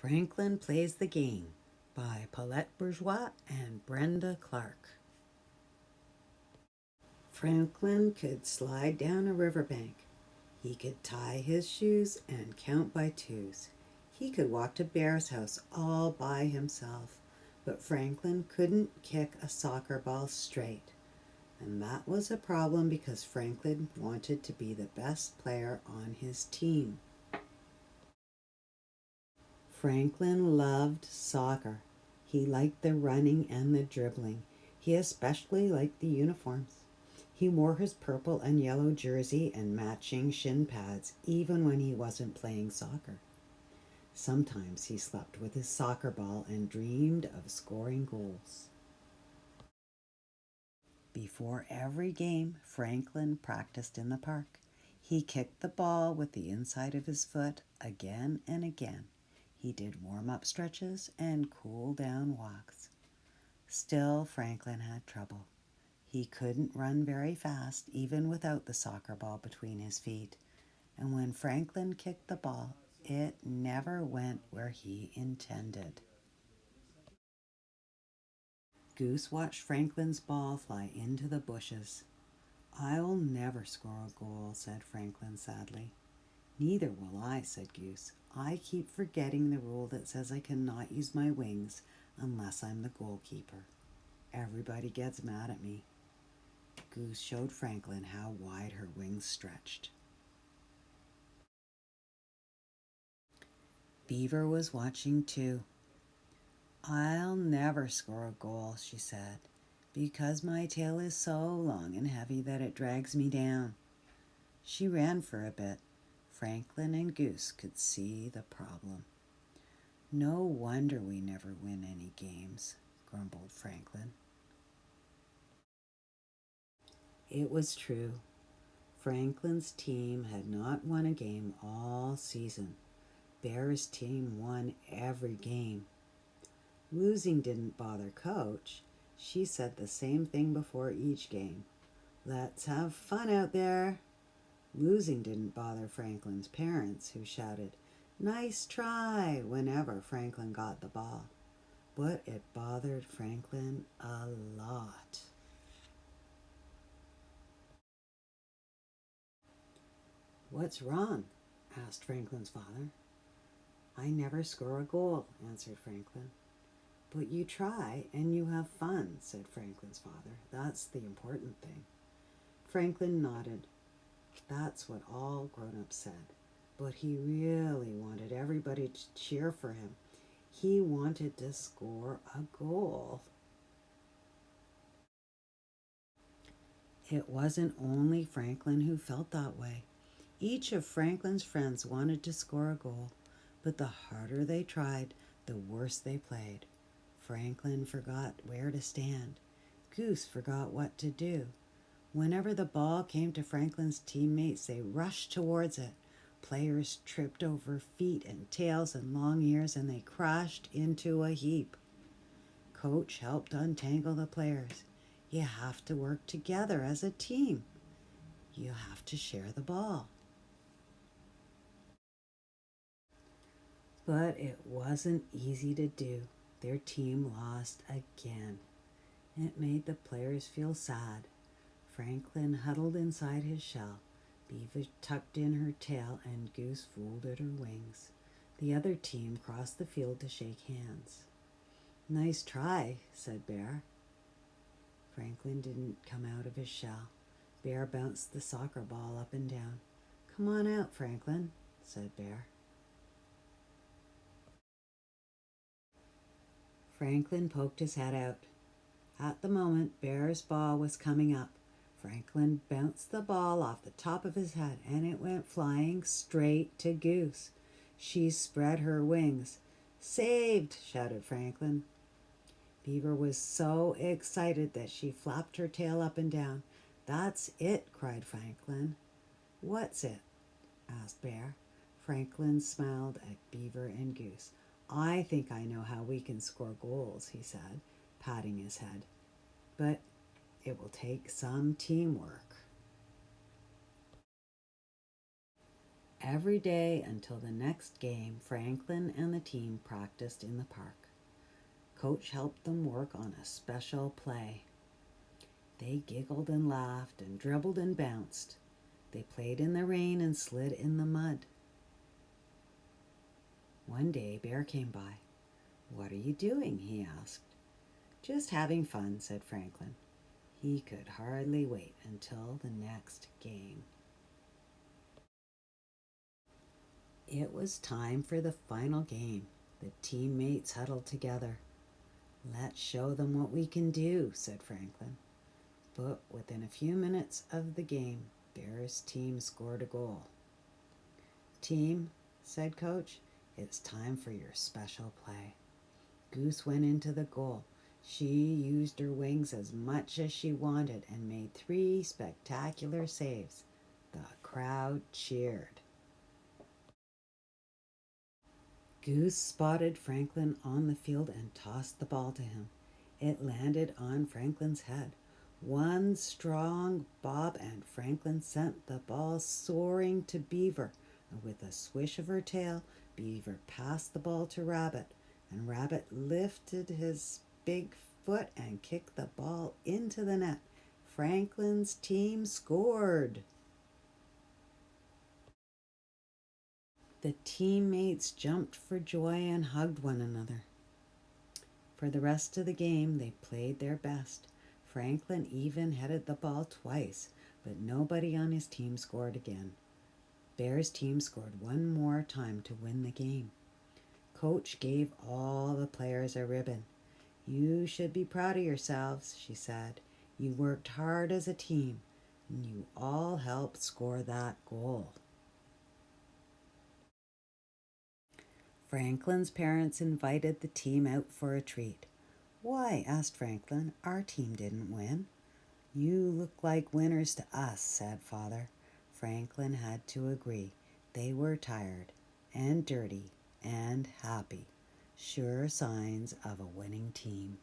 Franklin Plays the Game by Paulette Bourgeois and Brenda Clark. Franklin could slide down a riverbank. He could tie his shoes and count by twos. He could walk to Bear's house all by himself, but Franklin couldn't kick a soccer ball straight. And that was a problem because Franklin wanted to be the best player on his team. Franklin loved soccer. He liked the running and the dribbling. He especially liked the uniforms. He wore his purple and yellow jersey and matching shin pads even when he wasn't playing soccer. Sometimes he slept with his soccer ball and dreamed of scoring goals. Before every game, Franklin practiced in the park. He kicked the ball with the inside of his foot again and again. He did warm-up stretches and cool-down walks. Still, Franklin had trouble. He couldn't run very fast, even without the soccer ball between his feet. And when Franklin kicked the ball, it never went where he intended. Goose watched Franklin's ball fly into the bushes. "I'll never score a goal," said Franklin sadly. "Neither will I," said Goose. "I keep forgetting the rule that says I cannot use my wings unless I'm the goalkeeper. Everybody gets mad at me." Goose showed Franklin how wide her wings stretched. Beaver was watching too. "I'll never score a goal," she said, "because my tail is so long and heavy that it drags me down." She ran for a bit. Franklin and Goose could see the problem. "No wonder we never win any games," grumbled Franklin. It was true. Franklin's team had not won a game all season. Bear's team won every game. Losing didn't bother Coach. She said the same thing before each game. "Let's have fun out there." Losing didn't bother Franklin's parents, who shouted, "Nice try," whenever Franklin got the ball. But it bothered Franklin a lot. "What's wrong?" asked Franklin's father. "I never score a goal," answered Franklin. "But you try and you have fun," said Franklin's father. "That's the important thing." Franklin nodded. That's what all grown-ups said. But he really wanted everybody to cheer for him. He wanted to score a goal. It wasn't only Franklin who felt that way. Each of Franklin's friends wanted to score a goal, but the harder they tried, the worse they played. Franklin forgot where to stand. Goose forgot what to do. Whenever the ball came to Franklin's teammates, they rushed towards it. Players tripped over feet and tails and long ears, and they crashed into a heap. Coach helped untangle the players. You have to work together as a team. You have to share the ball. But it wasn't easy to do. Their team lost again. It made the players feel sad. Franklin huddled inside his shell. Beaver tucked in her tail and Goose folded her wings. The other team crossed the field to shake hands. "Nice try," said Bear. Franklin didn't come out of his shell. Bear bounced the soccer ball up and down. "Come on out, Franklin," said Bear. Franklin poked his head out. At the moment, Bear's ball was coming up. Franklin bounced the ball off the top of his head, and it went flying straight to Goose. She spread her wings. "Saved!" shouted Franklin. Beaver was so excited that she flapped her tail up and down. "That's it!" cried Franklin. "What's it?" asked Bear. Franklin smiled at Beaver and Goose. "I think I know how we can score goals," he said, patting his head. "But it will take some teamwork." Every day until the next game, Franklin and the team practiced in the park. Coach helped them work on a special play. They giggled and laughed and dribbled and bounced. They played in the rain and slid in the mud. One day, Bear came by. "What are you doing?" he asked. "Just having fun," said Franklin. He could hardly wait until the next game. It was time for the final game. The teammates huddled together. "Let's show them what we can do," said Franklin. But within a few minutes of the game, Bear's team scored a goal. "Team," said Coach, "it's time for your special play." Goose went into the goal. She used her wings as much as she wanted and made 3 spectacular saves. The crowd cheered. Goose spotted Franklin on the field and tossed the ball to him. It landed on Franklin's head. One strong bob and Franklin sent the ball soaring to Beaver. And with a swish of her tail, Beaver passed the ball to Rabbit, and Rabbit lifted his big foot and kicked the ball into the net. Franklin's team scored. The teammates jumped for joy and hugged one another. For the rest of the game, they played their best. Franklin even headed the ball twice, but nobody on his team scored again. Bear's team scored one more time to win the game. Coach gave all the players a ribbon. "You should be proud of yourselves," she said. "You worked hard as a team, and you all helped score that goal." Franklin's parents invited the team out for a treat. "Why?" asked Franklin. "Our team didn't win." "You look like winners to us," said Father. Franklin had to agree. They were tired and dirty and happy. Sure signs of a winning team.